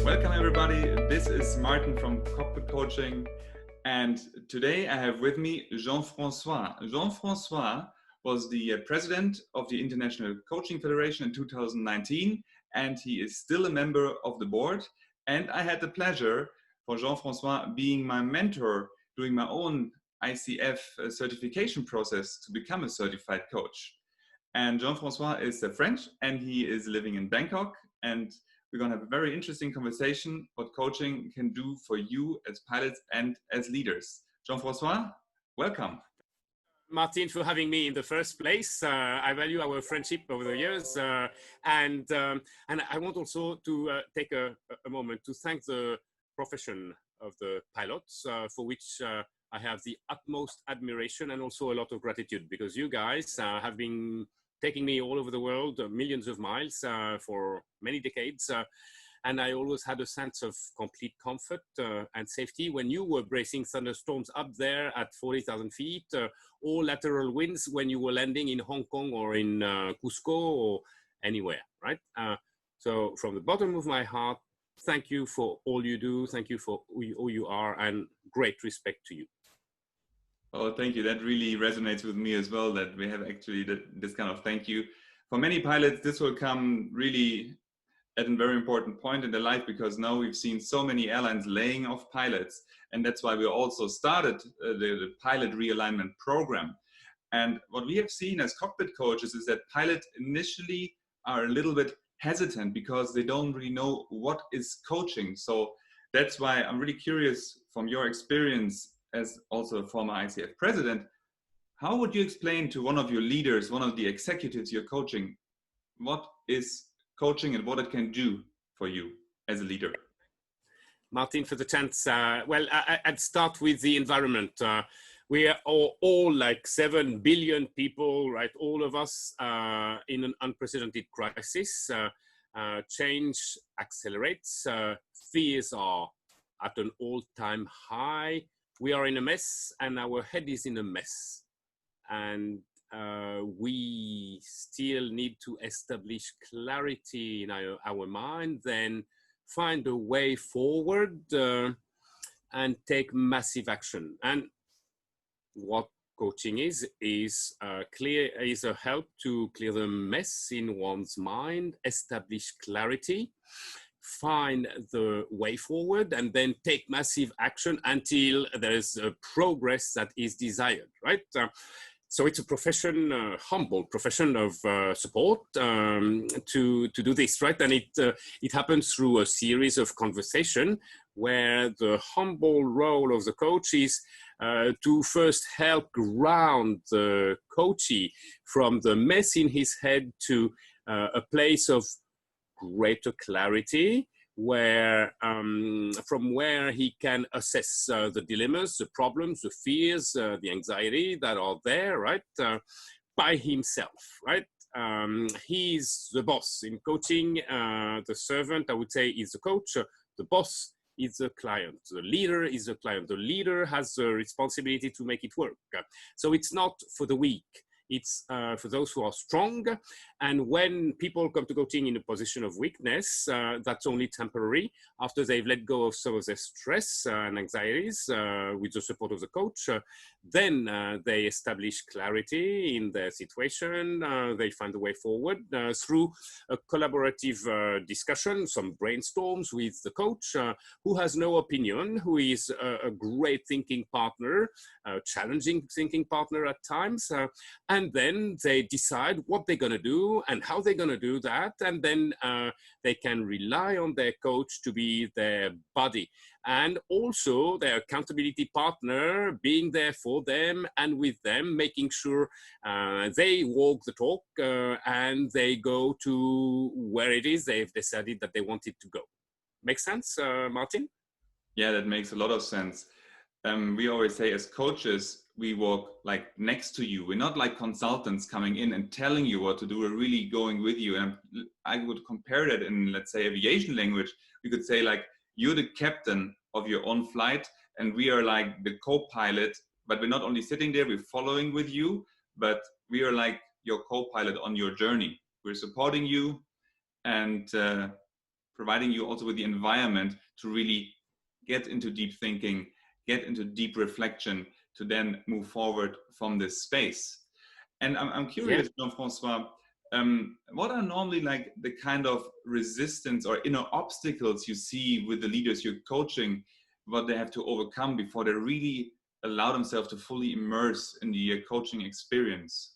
Welcome everybody, this is Martin from Cockpit Coaching, and today I have with me Jean-Francois. Jean-Francois was the president of the International Coaching Federation in 2019, and he is still a member of the board. And I had the pleasure for Jean-Francois being my mentor doing my own ICF certification process to become a certified coach. And Jean-Francois is French and he is living in Bangkok, and we're going to have a very interesting conversation what coaching can do for you as pilots and as leaders. Jean-Francois, welcome. Martin, for having me in the first place. I value our friendship over the years, and I want also to take a moment to thank the profession of the pilots, for which I have the utmost admiration and also a lot of gratitude, because you guys have been taking me all over the world, millions of miles for many decades. And I always had a sense of complete comfort and safety when you were bracing thunderstorms up there at 40,000 feet, or lateral winds when you were landing in Hong Kong or in Cusco or anywhere, right? So from the bottom of my heart, thank you for all you do. Thank you for who you are, and great respect to you. Oh, thank you. That really resonates with me as well, that we have actually this kind of thank you. For many pilots, this will come really at a very important point in their life, because now we've seen so many airlines laying off pilots. And that's why we also started the Pilot Realignment Program. And what we have seen as cockpit coaches is that pilots initially are a little bit hesitant because they don't really know what is coaching. So that's why I'm really curious, from your experience as also a former ICF president, how would you explain to one of your leaders, one of the executives you're coaching, what is coaching and what it can do for you as a leader? Martin, for the chance. Well, I'd start with the environment. We are all like 7 billion people, right? All of us in an unprecedented crisis. Change accelerates. Fears are at an all-time high. We are in a mess, and our head is in a mess. And we still need to establish clarity in our mind, then find a way forward and take massive action. And what coaching is a help to clear the mess in one's mind, establish clarity, find the way forward, and then take massive action until there is a progress that is desired, right? So it's a profession, humble profession of support to do this, right? And it happens through a series of conversation where the humble role of the coach is to first help ground the coachee from the mess in his head to a place of greater clarity, where from where he can assess the dilemmas, the problems, the fears, the anxiety that are there, right, by himself, right? He's the boss in coaching. The servant, I would say, is the coach. The boss is the client. The leader is the client. The leader has the responsibility to make it work. So it's not for the weak. It's for those who are strong. And when people come to coaching in a position of weakness, that's only temporary. After they've let go of some of their stress and anxieties with the support of the coach, then they establish clarity in their situation. They find a way forward through a collaborative discussion, some brainstorms with the coach, who has no opinion, who is a great thinking partner, a challenging thinking partner at times. And then they decide what they're going to do and how they're going to do that. And then they can rely on their coach to be their buddy, and also their accountability partner, being there for them and with them, making sure they walk the talk and they go to where it is they've decided that they wanted to go. Make sense, Martin? Yeah, that makes a lot of sense. We always say as coaches, we walk like next to you. We're not like consultants coming in and telling you what to do. We're really going with you. And I would compare that in, let's say, aviation language. We could say like, you're the captain of your own flight and we are like the co-pilot, but we're not only sitting there, we're following with you, but we are like your co-pilot on your journey. We're supporting you. And providing you also with the environment to really get into deep thinking, get into deep reflection, to then move forward from this space. And I'm curious, Jean-Francois, what are normally like the kind of resistance or inner obstacles you see with the leaders you're coaching, what they have to overcome before they really allow themselves to fully immerse in the coaching experience?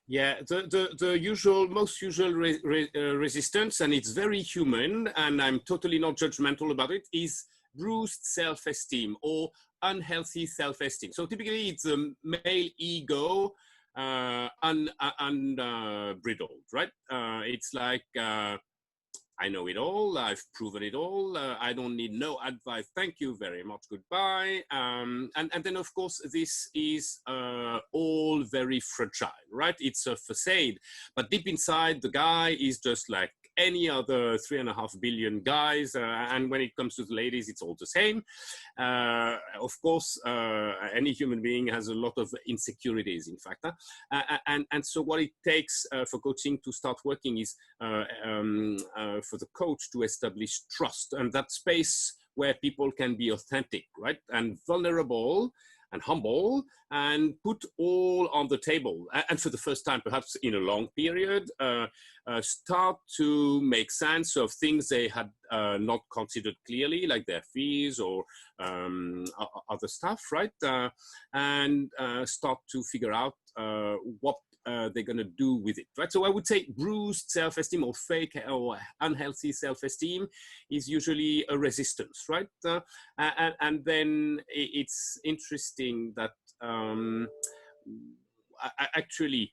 Yeah, the most usual resistance, and it's very human, and I'm totally not judgmental about it, is bruised self-esteem or unhealthy self-esteem. So typically it's a male ego unbridled, right? It's like, I know it all, I've proven it all, I don't need no advice, thank you very much, goodbye. And then of course, this is all very fragile, right? It's a facade, but deep inside, the guy is just like any other 3.5 billion guys. And when it comes to the ladies, it's all the same. Of course, any human being has a lot of insecurities, in fact. And so what it takes for coaching to start working is for the coach to establish trust and that space where people can be authentic, right? And vulnerable and humble and put all on the table. And for the first time, perhaps in a long period, start to make sense of things they had not considered clearly, like their fees or other stuff, right? And start to figure out what they're going to do with it, right? So I would say bruised self-esteem or fake or unhealthy self-esteem is usually a resistance, right? And then it's interesting that actually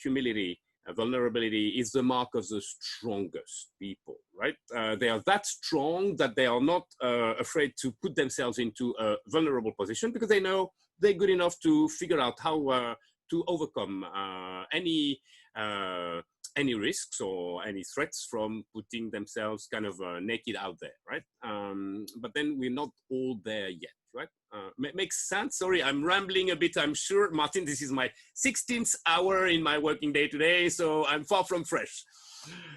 humility, vulnerability is the mark of the strongest people, right? They are that strong that they are not afraid to put themselves into a vulnerable position because they know they're good enough to figure out how to overcome any risks or any threats from putting themselves kind of naked out there, right? But then we're not all there yet, right? Makes sense? Sorry, I'm rambling a bit, I'm sure. Martin, this is my 16th hour in my working day today, so I'm far from fresh.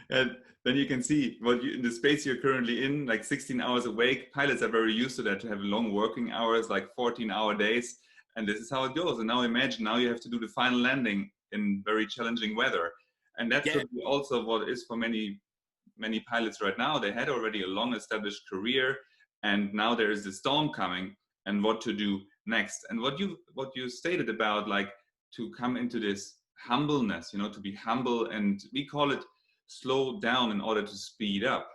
And then you can see what in the space you're currently in, like 16 hours awake. Pilots are very used to that, to have long working hours, like 14-hour days. And this is how it goes. And now imagine, now you have to do the final landing in very challenging weather. And that could be also what is for many pilots right now. They had already a long established career, and now there is the storm coming, and what to do next. And what you stated about, like, to come into this humbleness, you know, to be humble, and we call it slow down in order to speed up.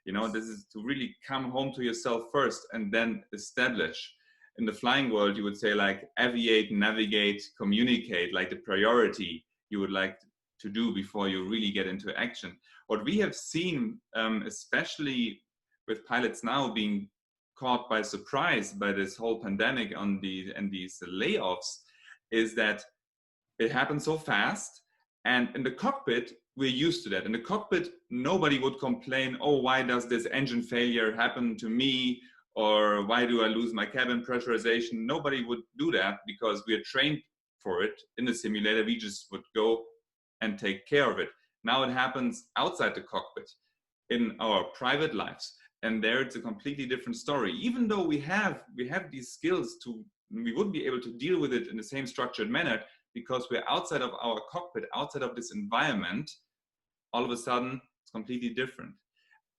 You know, this is to really come home to yourself first and then establish. In the flying world, you would say like aviate, navigate, communicate, like the priority you would like to do before you really get into action. What we have seen, especially with pilots now being caught by surprise by this whole pandemic and these layoffs, is that it happened so fast. And in the cockpit, we're used to that. In the cockpit, nobody would complain, oh, why does this engine failure happen to me? Or why do I lose my cabin pressurization? Nobody would do that because we are trained for it in the simulator. We just would go and take care of it. Now it happens outside the cockpit in our private lives. And there it's a completely different story. Even though we have these skills we would be able to deal with it in the same structured manner, because we're outside of our cockpit, outside of this environment, all of a sudden it's completely different.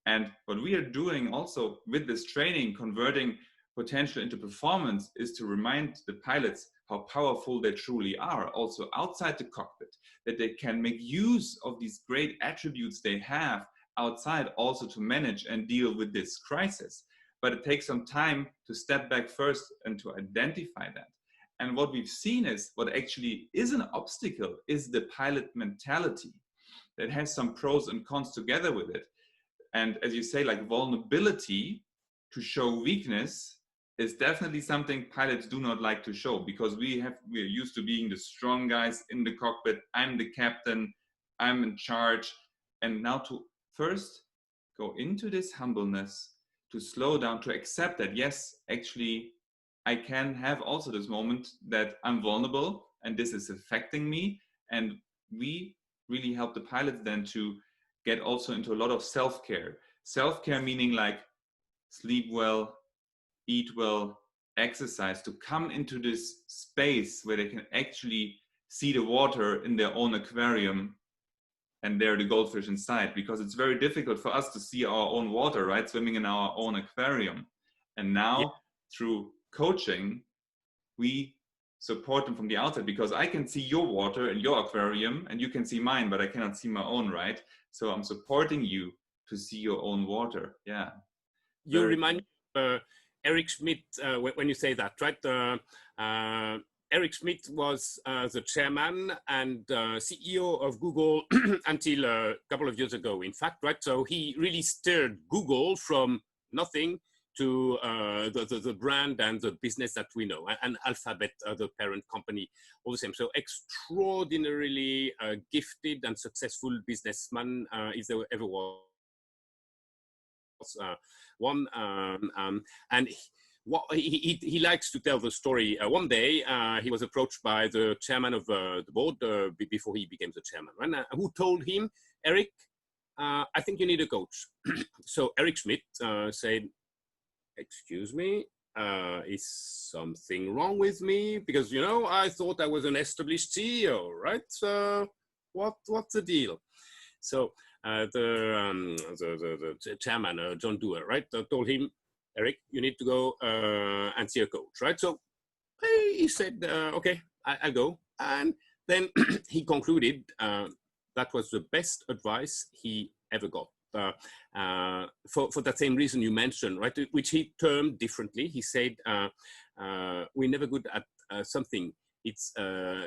And what we are doing also with this training, converting potential into performance, is to remind the pilots how powerful they truly are, also outside the cockpit, that they can make use of these great attributes they have outside also to manage and deal with this crisis. But it takes some time to step back first and to identify that. And what we've seen is what actually is an obstacle is the pilot mentality that has some pros and cons together with it. And as you say, like vulnerability to show weakness is definitely something pilots do not like to show, because we're used to being the strong guys in the cockpit. I'm the captain, I'm in charge. And now to first go into this humbleness, to slow down, to accept that, yes, actually, I can have also this moment that I'm vulnerable and this is affecting me. And we really help the pilots then to get also into a lot of self-care. Self-care meaning like sleep well, eat well, exercise, to come into this space where they can actually see the water in their own aquarium and there are the goldfish inside, because it's very difficult for us to see our own water, right? Swimming in our own aquarium. And now through coaching, we support them from the outside, because I can see your water in your aquarium and you can see mine, but I cannot see my own, right? So I'm supporting you to see your own water. Yeah. You remind me Eric Schmidt when you say that, right? Eric Schmidt was the chairman and CEO of Google until a couple of years ago, in fact, right? So he really steered Google from nothing to the brand and the business that we know, and Alphabet, the parent company, all the same. So extraordinarily gifted and successful businessman, if there ever was one. And he likes to tell the story. One day he was approached by the chairman of the board before he became the chairman, right? Who told him, Eric, I think you need a coach. So Eric Schmidt said, excuse me, is something wrong with me? Because, you know, I thought I was an established CEO, right? What's the deal? So the chairman, John Doerr, right, told him, Eric, you need to go and see a coach, right? So he said, okay, I'll go. And then he concluded that was the best advice he ever got. For that same reason you mentioned, right, which he termed differently. He said, we're never good at something. It's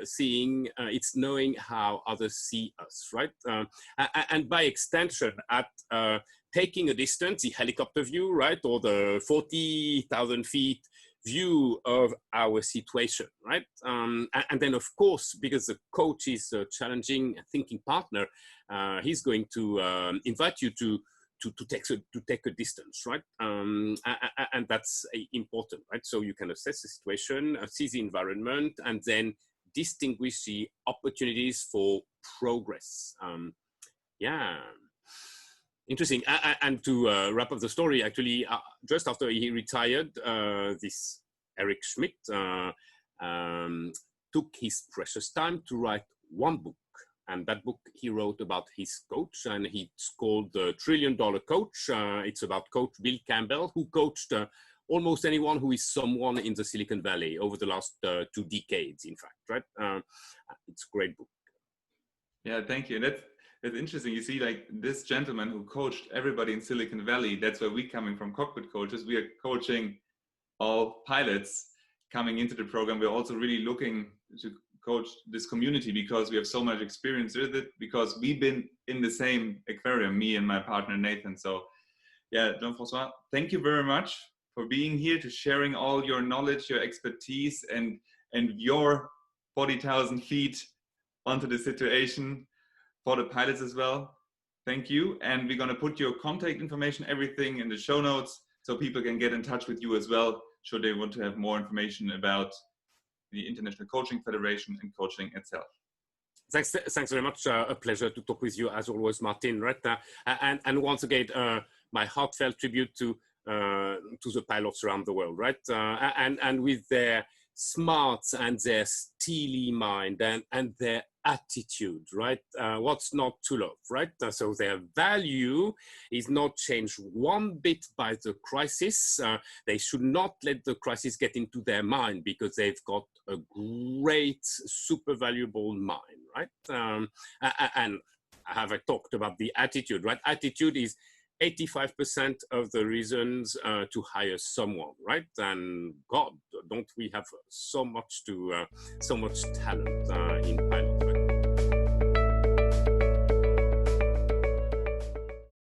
seeing, it's knowing how others see us, right? And by extension, at taking a distance, the helicopter view, right, or the 40,000 feet view of our situation, right? And then, of course, because the coach is a challenging thinking partner, he's going to invite you to take a distance, right? And that's important, right? So you can assess the situation, see the environment, and then distinguish the opportunities for progress. Yeah. Interesting. And to wrap up the story, actually, just after he retired, this Eric Schmidt took his precious time to write one book. And that book he wrote about his coach, and it's called The $1 Trillion Coach. It's about Coach Bill Campbell, who coached almost anyone who is someone in the Silicon Valley over the last 2 decades, in fact, right? It's a great book. Yeah, thank you. That's interesting. You see, like this gentleman who coached everybody in Silicon Valley, that's where we're coming from, cockpit coaches. We are coaching all pilots coming into the program. We're also really looking to coach this community because we have so much experience with it, because we've been in the same aquarium, me and my partner Nathan. So yeah, Jean-Francois, thank you very much for being here, to sharing all your knowledge, your expertise, and your 40,000 feet onto the situation for the pilots as well. Thank you. And we're going to put your contact information, everything in the show notes, so people can get in touch with you as well, should they want to have more information about the International Coaching Federation and coaching itself. Thanks very much. A pleasure to talk with you as always, Martin. Right, and once again, my heartfelt tribute to the pilots around the world. Right, and with their smarts and their steely mind and their attitude, right? What's not to love, right? So their value is not changed one bit by the crisis. They should not let the crisis get into their mind, because they've got a great, super valuable mind, right? And have I talked about the attitude, right? Attitude is 85% of the reasons to hire someone, right? And God, don't we have so much talent in pilot?